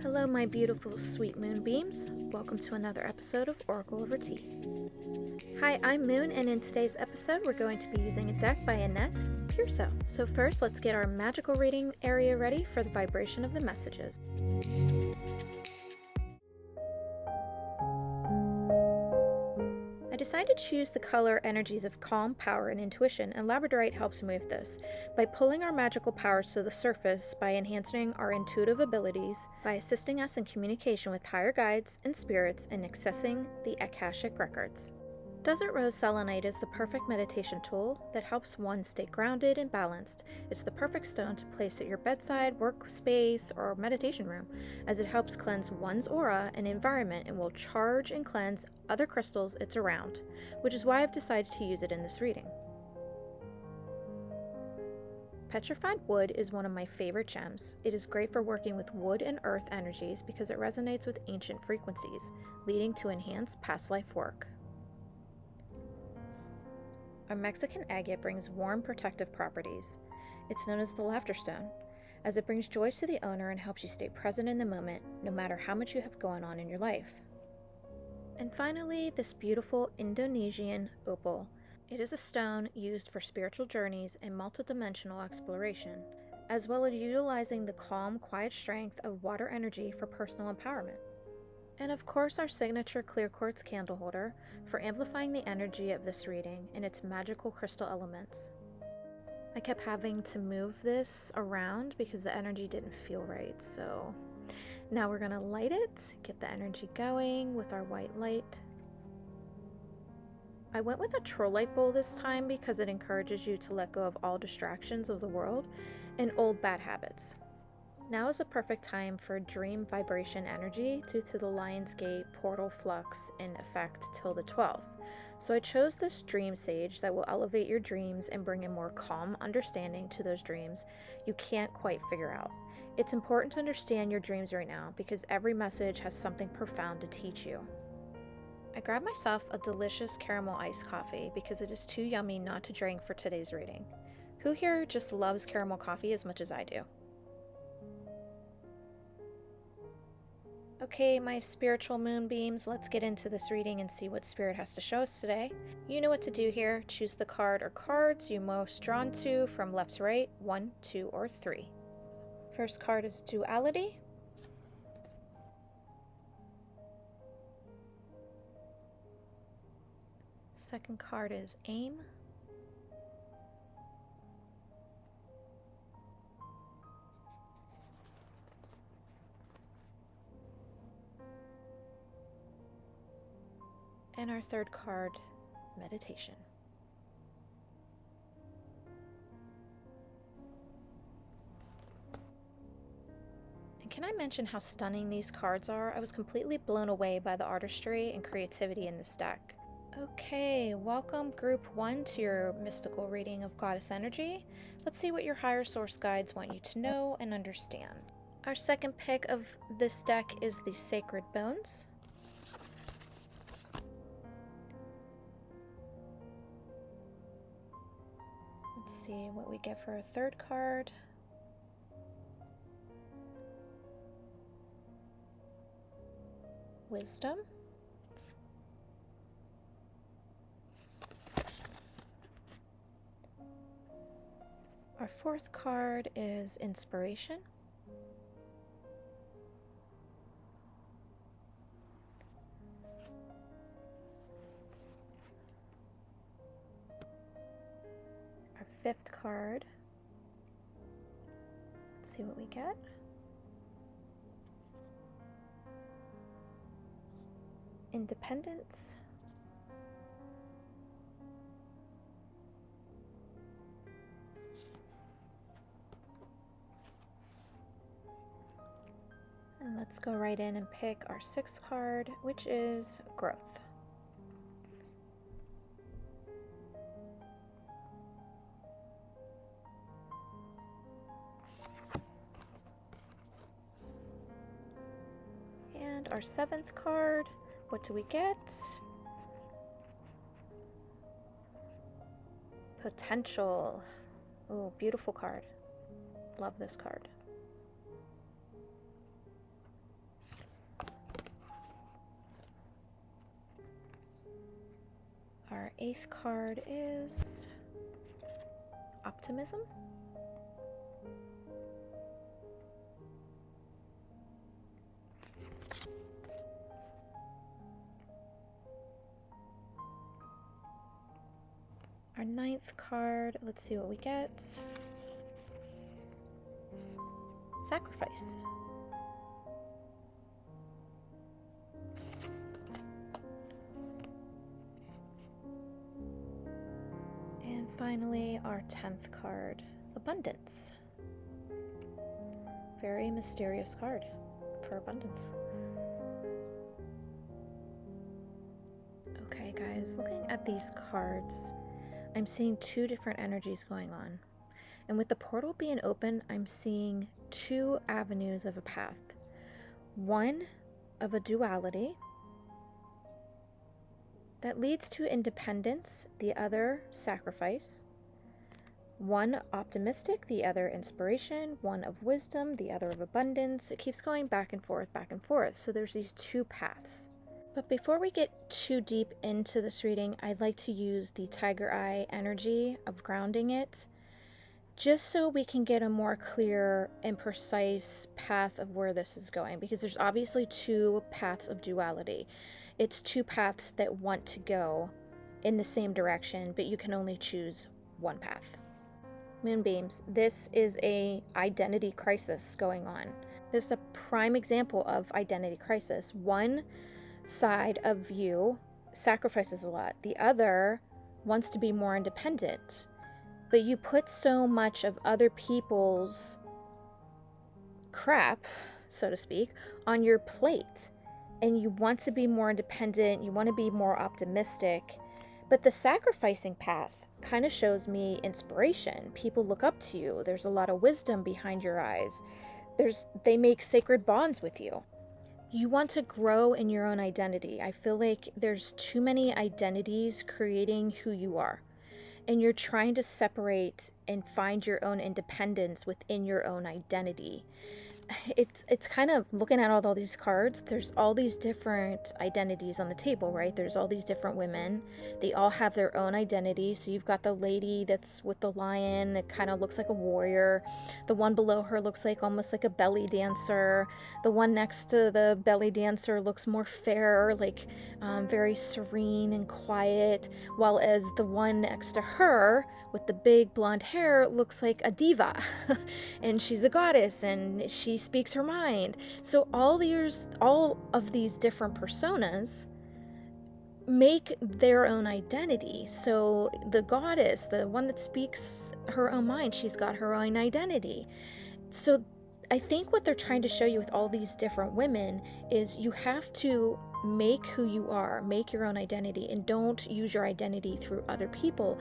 Hello, my beautiful sweet moonbeams. Welcome to another episode of Oracle Over Tea. Hi, I'm Moon, and in today's episode, we're going to be using a deck by Annette Pearso. So first, let's get our magical reading area ready for the vibration of the messages. I decided to choose the color energies of calm, power, and intuition, and labradorite helps me with this by pulling our magical powers to the surface, by enhancing our intuitive abilities, by assisting us in communication with higher guides and spirits, and accessing the Akashic records. Desert rose selenite is the perfect meditation tool that helps one stay grounded and balanced. It's the perfect stone to place at your bedside, workspace, or meditation room, as it helps cleanse one's aura and environment and will charge and cleanse other crystals it's around, which is why I've decided to use it in this reading. Petrified wood is one of my favorite gems. It is great for working with wood and earth energies because it resonates with ancient frequencies, leading to enhanced past life work. Our Mexican agate brings warm protective properties. It's known as the laughter stone, as it brings joy to the owner and helps you stay present in the moment, no matter how much you have going on in your life. And finally, this beautiful Indonesian opal. It is a stone used for spiritual journeys and multidimensional exploration, as well as utilizing the calm, quiet strength of water energy for personal empowerment. And of course, our signature clear quartz candle holder for amplifying the energy of this reading and its magical crystal elements. I kept having to move this around because the energy didn't feel right, so now we're gonna light it, get the energy going with our white light. I went with a troll light bowl this time because it encourages you to let go of all distractions of the world and old bad habits. Now is a perfect time for dream vibration energy due to the Lionsgate portal flux in effect till the 12th. So I chose this dream sage that will elevate your dreams and bring a more calm understanding to those dreams you can't quite figure out. It's important to understand your dreams right now because every message has something profound to teach you. I grabbed myself a delicious caramel iced coffee because it is too yummy not to drink for today's reading. Who here just loves caramel coffee as much as I do? Okay, my spiritual moonbeams, let's get into this reading and see what Spirit has to show us today. You know what to do here. Choose the card or cards you're most drawn to from left to right, 1, 2, or 3. First card is Duality. Second card is Aim. And our third card, Meditation. And can I mention how stunning these cards are? I was completely blown away by the artistry and creativity in this deck. Okay, welcome Group 1 to your mystical reading of Goddess Energy. Let's see what your higher source guides want you to know and understand. Our second pick of this deck is the Sacred Bones. Let's see what we get for a third card. Wisdom. Our fourth card is Inspiration. Our fifth card. Let's see what we get. Independence. And let's go right in and pick our sixth card, which is Growth. And our seventh card, what do we get? Potential. Oh, beautiful card. Love this card. 8th card is optimism. Our 9th card, let's see what we get. Sacrifice. And finally, our 10th card, abundance. Very mysterious card for abundance. Okay, guys, looking at these cards, I'm seeing two different energies going on. And with the portal being open, I'm seeing two avenues of a path. One of a duality that leads to independence, the other sacrifice. One optimistic, the other inspiration. One of wisdom, the other of abundance. It keeps going back and forth, back and forth. So there's these two paths. But before we get too deep into this reading, I'd like to use the tiger eye energy of grounding it, just so we can get a more clear and precise path of where this is going, because there's obviously two paths of duality. It's two paths that want to go in the same direction, but you can only choose one path. Moonbeams, this is a identity crisis going on. This is a prime example of identity crisis. One side of you sacrifices a lot. The other wants to be more independent. But you put so much of other people's crap, so to speak, on your plate. And you want to be more independent, you want to be more optimistic. But the sacrificing path kind of shows me inspiration. People look up to you. There's a lot of wisdom behind your eyes. They make sacred bonds with you. You want to grow in your own identity. I feel like there's too many identities creating who you are. And you're trying to separate and find your own independence within your own identity. It's kind of looking at all these cards. There's all these different identities on the table, right? There's all these different women. They all have their own identity. So you've got the lady that's with the lion that kind of looks like a warrior. The one below her looks like almost like a belly dancer. The one next to the belly dancer looks more fair, like very serene and quiet, while as the one next to her with the big blonde hair looks like a diva and she's a goddess and she speaks her mind. So all of these different personas make their own identity. So the goddess, the one that speaks her own mind, she's got her own identity. So I think what they're trying to show you with all these different women is you have to make who you are, make your own identity, and don't use your identity through other people.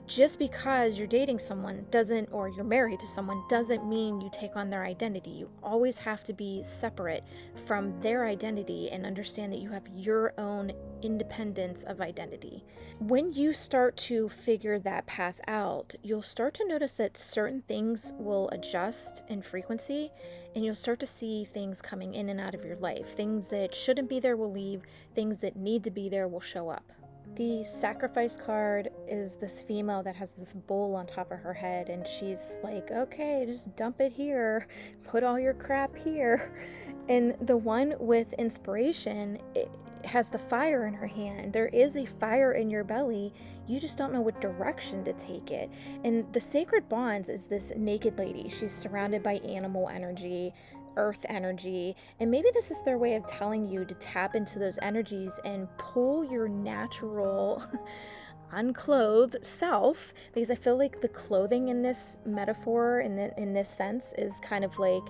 Just because you're dating someone or you're married to someone doesn't mean you take on their identity. You always have to be separate from their identity and understand that you have your own independence of identity. When you start to figure that path out, you'll start to notice that certain things will adjust in frequency, and you'll start to see things coming in and out of your life. Things that shouldn't be there will leave, things that need to be there will show up. The sacrifice card is this female that has this bowl on top of her head, and she's like, okay, just dump it here, put all your crap here. And the one with inspiration, it has the fire in her hand. There is a fire in your belly. You just don't know what direction to take it. And the sacred bonds is this naked lady. She's surrounded by animal energy, earth energy, and maybe this is their way of telling you to tap into those energies and pull your natural unclothed self, because I feel like the clothing in this metaphor, in this sense, is kind of like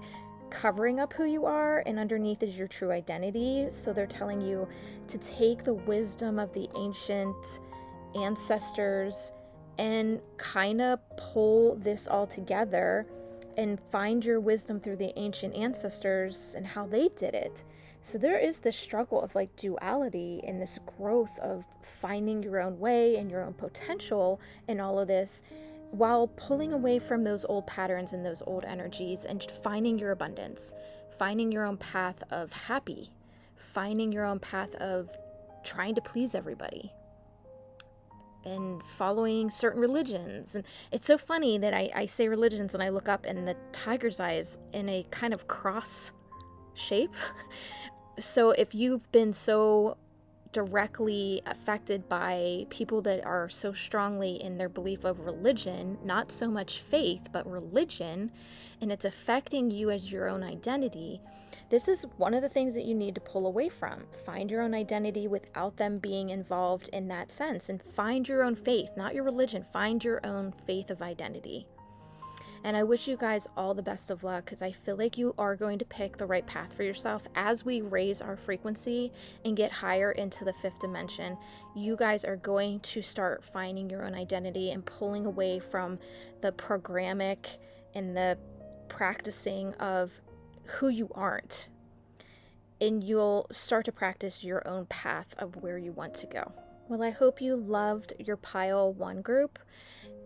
covering up who you are, and underneath is your true identity. So they're telling you to take the wisdom of the ancient ancestors and kind of pull this all together and find your wisdom through the ancient ancestors and how they did it. So there is this struggle of like duality and this growth of finding your own way and your own potential in all of this, while pulling away from those old patterns and those old energies and finding your abundance, finding your own path of happy, finding your own path of trying to please everybody. and following certain religions. And it's so funny that I say religions and I look up and the tiger's eye is in a kind of cross shape. So if you've been so directly affected by people that are so strongly in their belief of religion, not so much faith, but religion, and it's affecting you as your own identity, this is one of the things that you need to pull away from. Find your own identity without them being involved in that sense, and find your own faith, not your religion. Find your own faith of identity. And I wish you guys all the best of luck, because I feel like you are going to pick the right path for yourself. As we raise our frequency and get higher into the fifth dimension, you guys are going to start finding your own identity and pulling away from the programmatic and the practicing of who you aren't. And you'll start to practice your own path of where you want to go. Well, I hope you loved your Pile 1 group.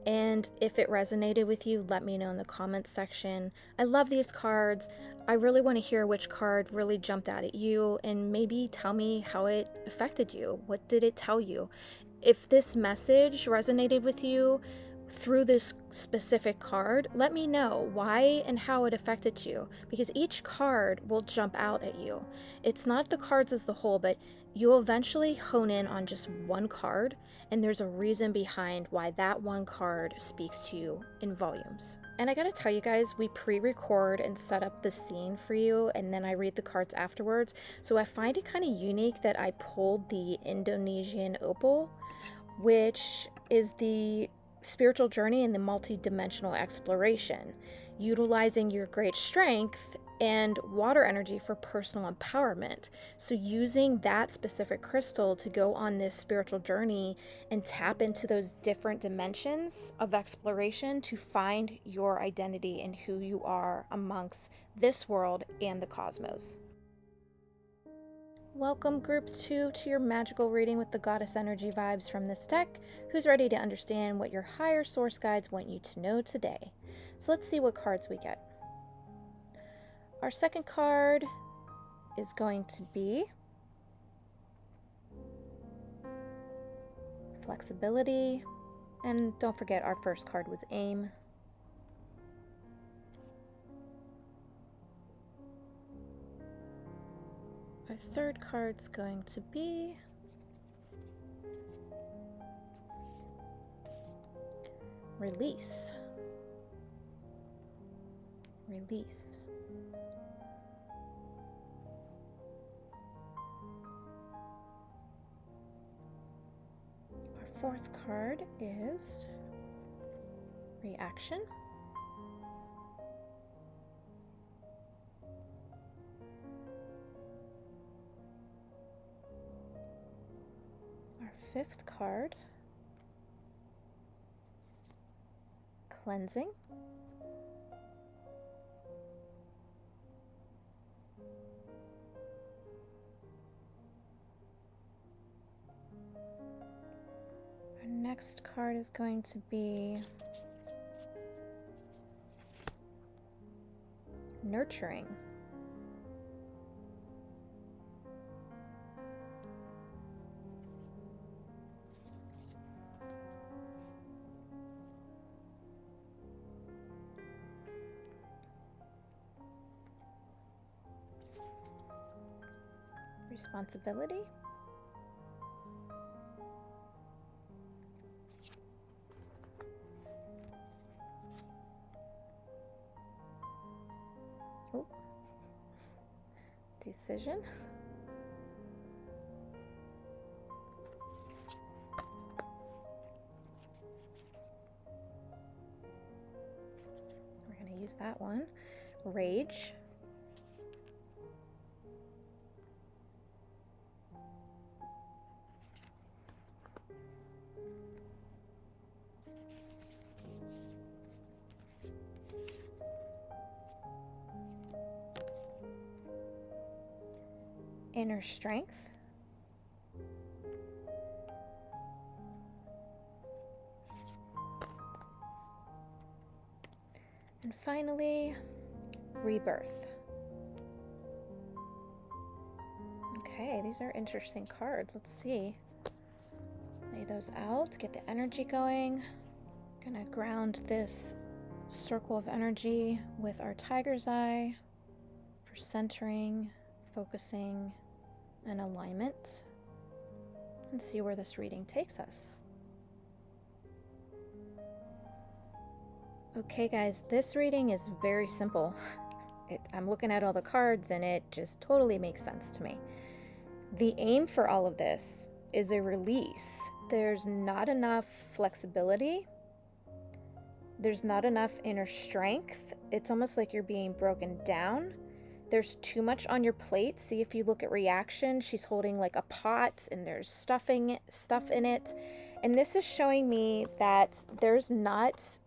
And if it resonated with you, let me know in the comments section. I love these cards. I really want to hear which card really jumped out at you, and maybe tell me how it affected you. What did it tell you? If this message resonated with you through this specific card, let me know why and how it affected you, because each card will jump out at you. It's not the cards as a whole, but you'll eventually hone in on just one card, and there's a reason behind why that one card speaks to you in volumes. And I gotta tell you guys, we pre-record and set up the scene for you, and then I read the cards afterwards. So I find it kind of unique that I pulled the Indonesian opal, which is the spiritual journey and the multi-dimensional exploration, utilizing your great strength and water energy for personal empowerment. So using that specific crystal to go on this spiritual journey and tap into those different dimensions of exploration to find your identity and who you are amongst this world and the cosmos. Welcome Group 2 to your magical reading with the Goddess Energy vibes from this deck. Who's ready to understand what your higher source guides want you to know today? So let's see what cards we get. Our second card is going to be Flexibility. And don't forget, our first card was Aim. Our third card's going to be Release. Release. Our fourth card is Reaction. Our fifth card, Cleansing. Our next card is going to be Nurturing. Responsibility. Oh. Decision. We're going to use that one. Rage. Inner strength. And finally, rebirth. Okay, these are interesting cards. Let's see. Lay those out, get the energy going. Gonna ground this circle of energy with our tiger's eye for centering, focusing, and alignment, and see where this reading takes us. Okay guys, this reading is very simple. I'm looking at all the cards and it just totally makes sense to me. The aim for all of this is a release. There's not enough flexibility. There's not enough inner strength. It's almost like you're being broken down. There's too much on your plate. See, if you look at reaction, she's holding like a pot and there's stuff in it. And this is showing me that there's not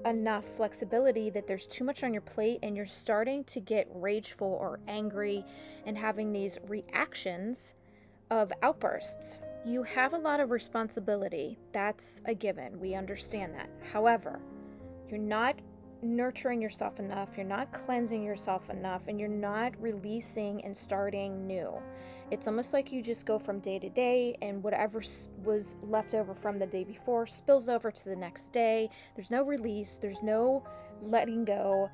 enough flexibility, that there's too much on your plate and you're starting to get rageful or angry and having these reactions of outbursts. You have a lot of responsibility. That's a given. We understand that. However, you're not nurturing yourself enough, you're not cleansing yourself enough, and you're not releasing and starting new. It's almost like you just go from day to day, and whatever was left over from the day before spills over to the next day. There's no release, there's no letting go.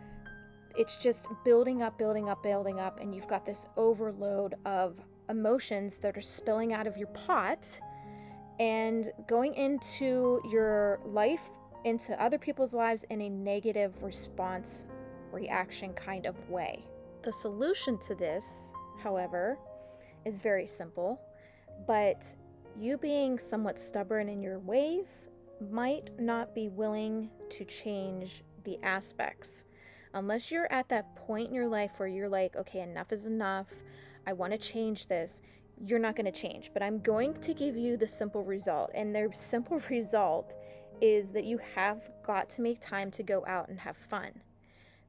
It's just building up, and you've got this overload of emotions that are spilling out of your pot and going into your life, into other people's lives in a negative response, reaction kind of way. The solution to this, however, is very simple, but you being somewhat stubborn in your ways might not be willing to change the aspects. Unless you're at that point in your life where you're like, okay, enough is enough, I want to change this, you're not going to change. But I'm going to give you the simple result, and the simple result is that you have got to make time to go out and have fun.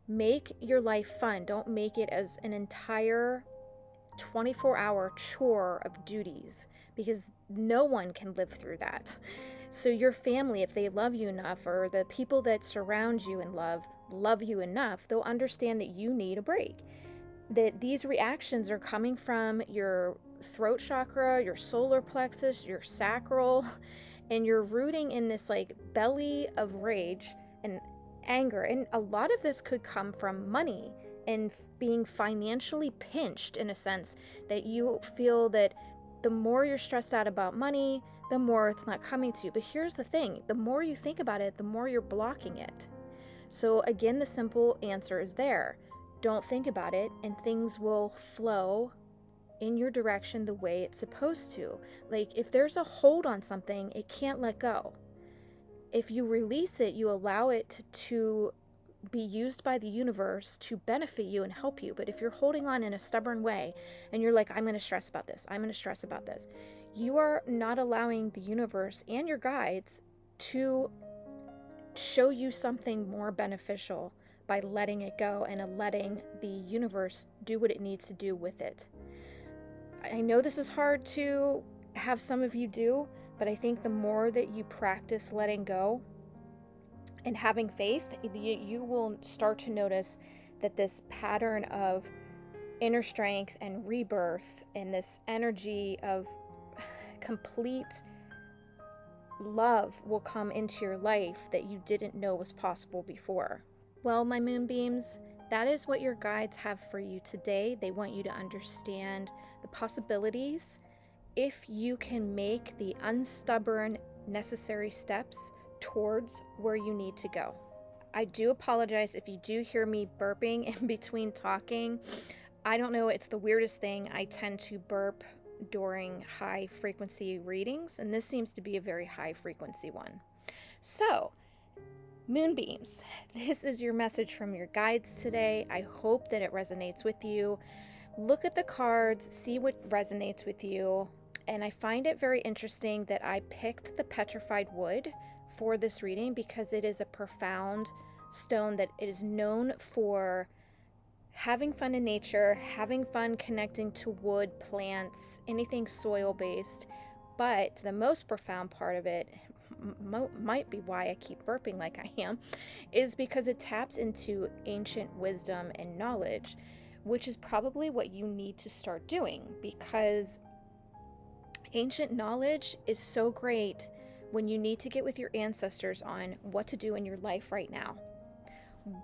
Make your life fun. Don't make it as an entire 24-hour chore of duties, because no one can live through that. So your family, if they love you enough, or the people that surround you and love you enough, they'll understand that you need a break. That these reactions are coming from your throat chakra, your solar plexus, your sacral, and you're rooting in this like belly of rage and anger. And a lot of this could come from money and being financially pinched, in a sense that you feel that the more you're stressed out about money, the more it's not coming to you. But here's the thing, the more you think about it, the more you're blocking it. So again, the simple answer is there. Don't think about it, and things will flow in your direction the way it's supposed to. Like if there's a hold on something, it can't let go. If you release it, you allow it to be used by the universe to benefit you and help you. But if you're holding on in a stubborn way and you're like, I'm going to stress about this, you are not allowing the universe and your guides to show you something more beneficial by letting it go and letting the universe do what it needs to do with it. I know this is hard to have some of you do, but I think the more that you practice letting go and having faith, you will start to notice that this pattern of inner strength and rebirth and this energy of complete love will come into your life that you didn't know was possible before. Well, my moonbeams, that is what your guides have for you today. They want you to understand the possibilities if you can make the unstubborn, necessary steps towards where you need to go. I do apologize if you do hear me burping in between talking. I don't know, it's the weirdest thing. I tend to burp during high frequency readings, and this seems to be a very high frequency one. So, moonbeams, this is your message from your guides today. I hope that it resonates with you. Look at the cards, see what resonates with you. And I find it very interesting that I picked the petrified wood for this reading because it is a profound stone that is known for having fun in nature, having fun connecting to wood, plants, anything soil-based. But the most profound part of it, might be why I keep burping like I am, is because it taps into ancient wisdom and knowledge, which is probably what you need to start doing, because ancient knowledge is so great when you need to get with your ancestors on what to do in your life right now.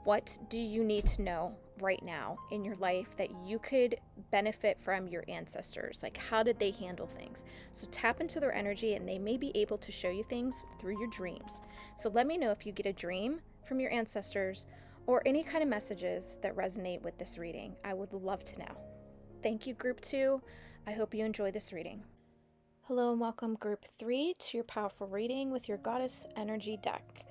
What do you need to know right now in your life that you could benefit from your ancestors? Like, how did they handle things? So tap into their energy, and they may be able to show you things through your dreams. So let me know if you get a dream from your ancestors or any kind of messages that resonate with this reading. I would love to know. Thank you, Group 2. I hope you enjoy this reading. Hello and welcome, Group 3, to your powerful reading with your Goddess Energy deck.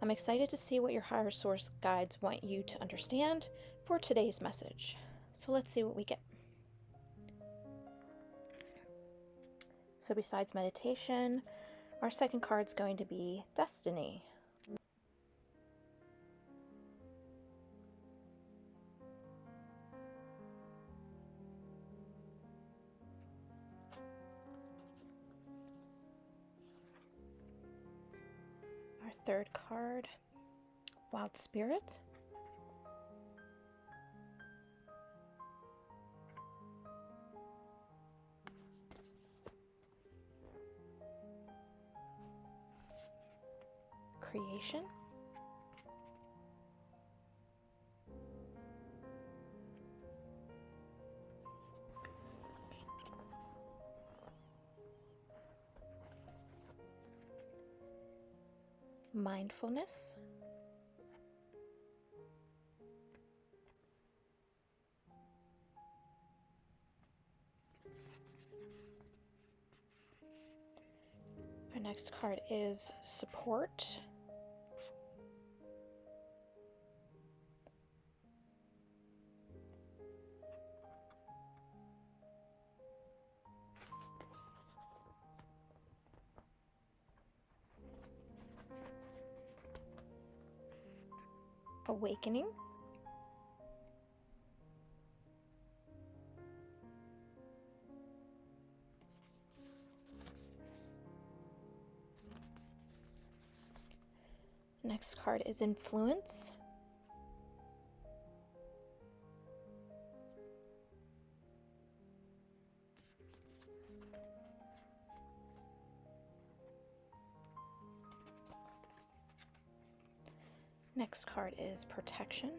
I'm excited to see what your higher source guides want you to understand for today's message. So let's see what we get. So besides meditation, our second card is going to be Destiny. Our third card, Wild Spirit. Creation. Mindfulness. Our next card is Support. Awakening. Next card is Influence. Next card is Protection.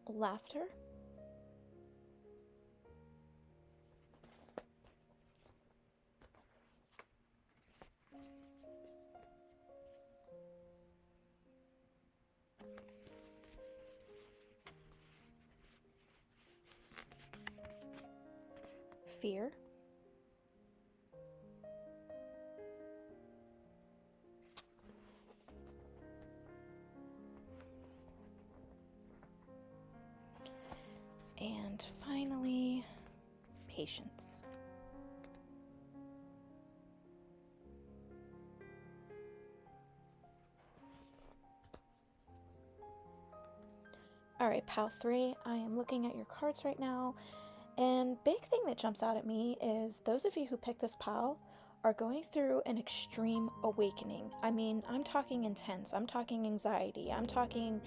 Laughter. Fear. And finally, patience. All right, Pal 3, I am looking at your cards right now, and big thing that jumps out at me is those of you who picked this pal are going through an extreme awakening. I mean, I'm talking intense, I'm talking anxiety, I'm talking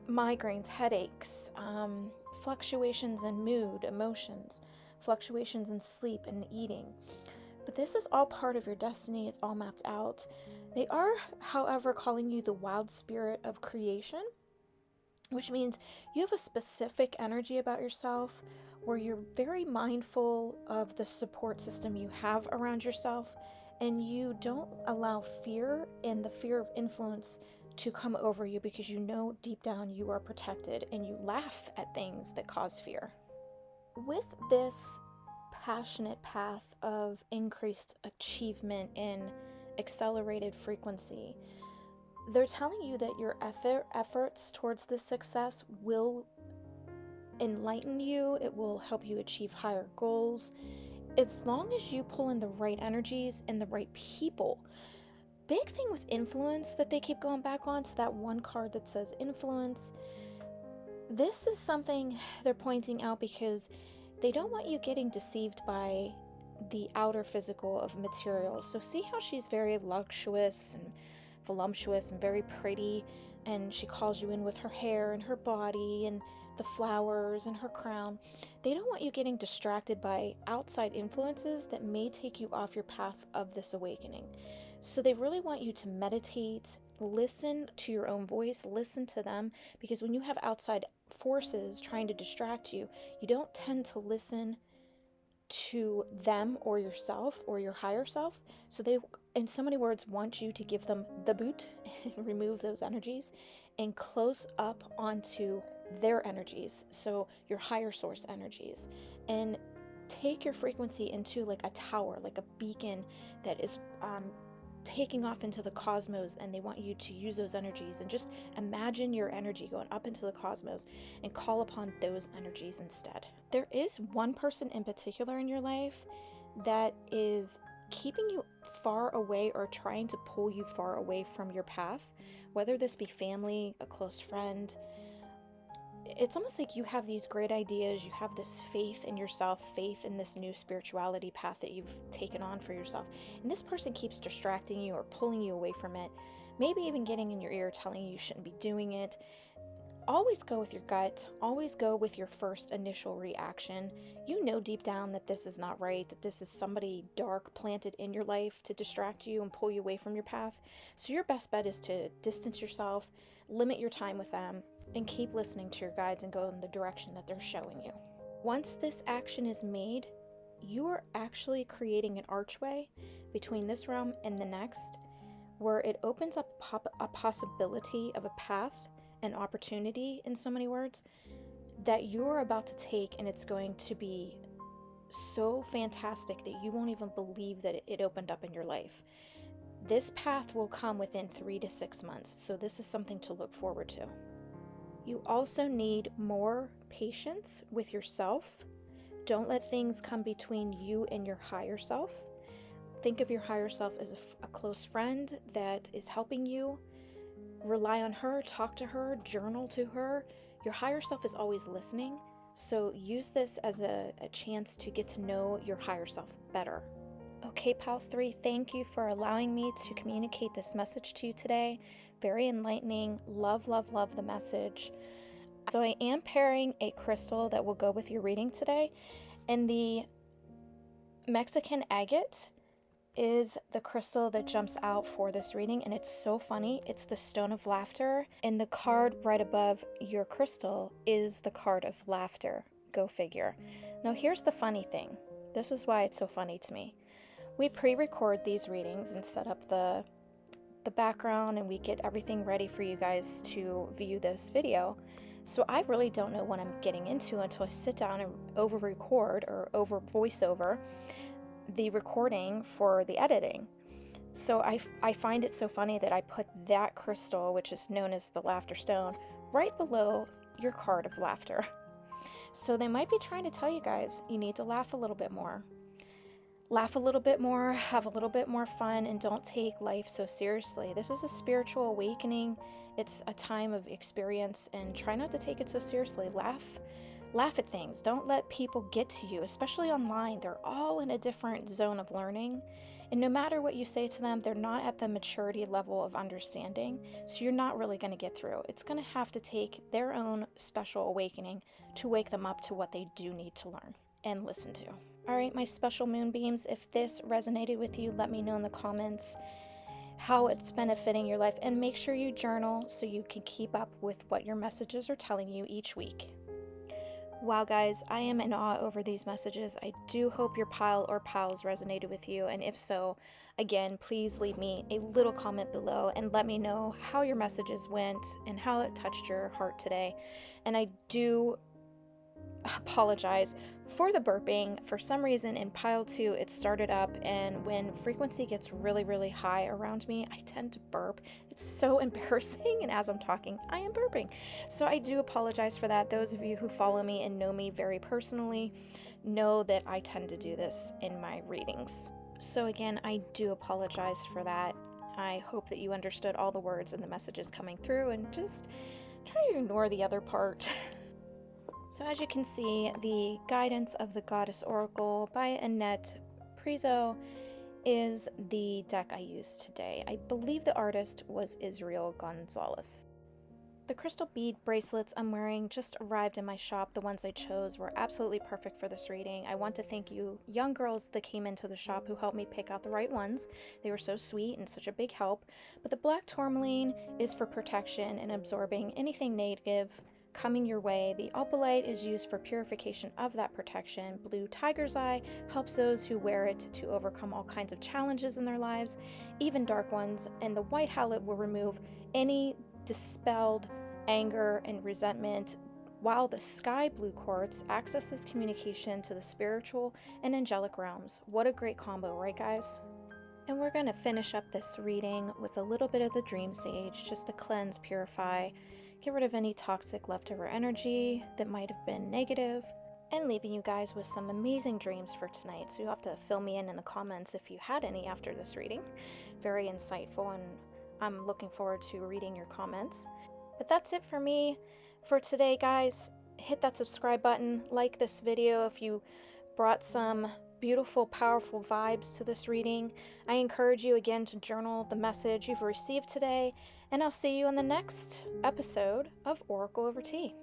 migraines, headaches, fluctuations in mood, emotions, fluctuations in sleep and eating. But this is all part of your destiny, it's all mapped out. They are, however, calling you the wild spirit of creation, which means you have a specific energy about yourself where you're very mindful of the support system you have around yourself, and you don't allow fear and the fear of influence to come over you because you know deep down you are protected, and you laugh at things that cause fear. With this passionate path of increased achievement and accelerated frequency, they're telling you that your efforts towards this success will enlighten you. It will help you achieve higher goals as long as you pull in the right energies and the right people. Big thing with influence that they keep going back on to that one card that says influence. This is something they're pointing out because they don't want you getting deceived by the outer physical of material. So see how she's very luxurious and voluptuous and very pretty, and she calls you in with her hair and her body and the flowers and her crown. They don't want you getting distracted by outside influences that may take you off your path of this awakening. So they really want you to meditate, listen to your own voice, listen to them, because when you have outside forces trying to distract you, you don't tend to listen to them or yourself or your higher self. So they, in so many words, want you to give them the boot and remove those energies and close up onto their energies, so your higher source energies, and take your frequency into like a tower, like a beacon that is taking off into the cosmos, and they want you to use those energies and just imagine your energy going up into the cosmos and call upon those energies instead. There is one person in particular in your life that is keeping you far away or trying to pull you far away from your path, whether this be family, a close friend. It's almost like you have these great ideas, you have this faith in yourself, faith in this new spirituality path that you've taken on for yourself, and this person keeps distracting you or pulling you away from it, maybe even getting in your ear telling you shouldn't be doing it. Always go with your gut, always go with your first initial reaction. You know deep down that this is not right, that this is somebody dark planted in your life to distract you and pull you away from your path. So your best bet is to distance yourself, limit your time with them, and keep listening to your guides and go in the direction that they're showing you. Once this action is made, you are actually creating an archway between this realm and the next, where it opens up a possibility of a path, an opportunity, in so many words, that you're about to take, and it's going to be so fantastic that you won't even believe that it opened up in your life. This path will come within 3 to 6 months, so this is something to look forward to. You also need more patience with yourself. Don't let things come between you and your higher self. Think of your higher self as a close friend that is helping you. Rely on her, talk to her, journal to her. Your higher self is always listening, so use this as a chance to get to know your higher self better. Okay, Pal 3, thank you for allowing me to communicate this message to you today. Very enlightening. Love, love, love the message. So I am pairing a crystal that will go with your reading today, and the Mexican agate is the crystal that jumps out for this reading, and it's so funny. It's the Stone of Laughter, and the card right above your crystal is the card of laughter. Go figure. Now here's the funny thing. This is why it's so funny to me. We pre-record these readings and set up the background, and we get everything ready for you guys to view this video. So I really don't know what I'm getting into until I sit down and over record or over voiceover the recording for the editing. So I find it so funny that I put that crystal, which is known as the laughter stone, right below your card of laughter. So they might be trying to tell you guys, you need to laugh a little bit more. Laugh a little bit more, have a little bit more fun, and don't take life so seriously. This is a spiritual awakening. It's a time of experience, and try not to take it so seriously. Laugh at things. Don't let people get to you, especially online. They're all in a different zone of learning, and no matter what you say to them, they're not at the maturity level of understanding, so you're not really going to get through. It's going to have to take their own special awakening to wake them up to what they do need to learn and listen to. All right, my special moonbeams, if this resonated with you, let me know in the comments how it's benefiting your life, and make sure you journal so you can keep up with what your messages are telling you each week. Wow, guys, I am in awe over these messages. I do hope your pile or pals resonated with you, and if so, again, please leave me a little comment below and let me know how your messages went and how it touched your heart today. And I do apologize for the burping. For some reason in pile 2 it started up, and when frequency gets really, really high around me, I tend to burp. It's so embarrassing, and as I'm talking, I am burping. So I do apologize for that. Those of you who follow me and know me very personally know that I tend to do this in my readings. So again, I do apologize for that. I hope that you understood all the words and the messages coming through, and just try to ignore the other part. So as you can see, the Guidance of the Goddess Oracle by Annette Priso is the deck I used today. I believe the artist was Israel Gonzalez. The crystal bead bracelets I'm wearing just arrived in my shop. The ones I chose were absolutely perfect for this reading. I want to thank you young girls that came into the shop who helped me pick out the right ones. They were so sweet and such a big help. But the black tourmaline is for protection and absorbing anything negative coming your way. The opalite is used for purification of that protection. Blue tiger's eye helps those who wear it to overcome all kinds of challenges in their lives, even dark ones. And the white halite will remove any dispelled anger and resentment, while the sky blue quartz accesses communication to the spiritual and angelic realms. What a great combo, right guys? And we're going to finish up this reading with a little bit of the dream sage, just to cleanse, purify, get rid of any toxic leftover energy that might have been negative, and leaving you guys with some amazing dreams for tonight. So you'll have to fill me in the comments if you had any after this reading. Very insightful, and I'm looking forward to reading your comments. But that's it for me for today, guys. Hit that subscribe button, like this video if you brought some beautiful, powerful vibes to this reading. I encourage you again to journal the message you've received today, and I'll see you in the next episode of Oracle Over Tea.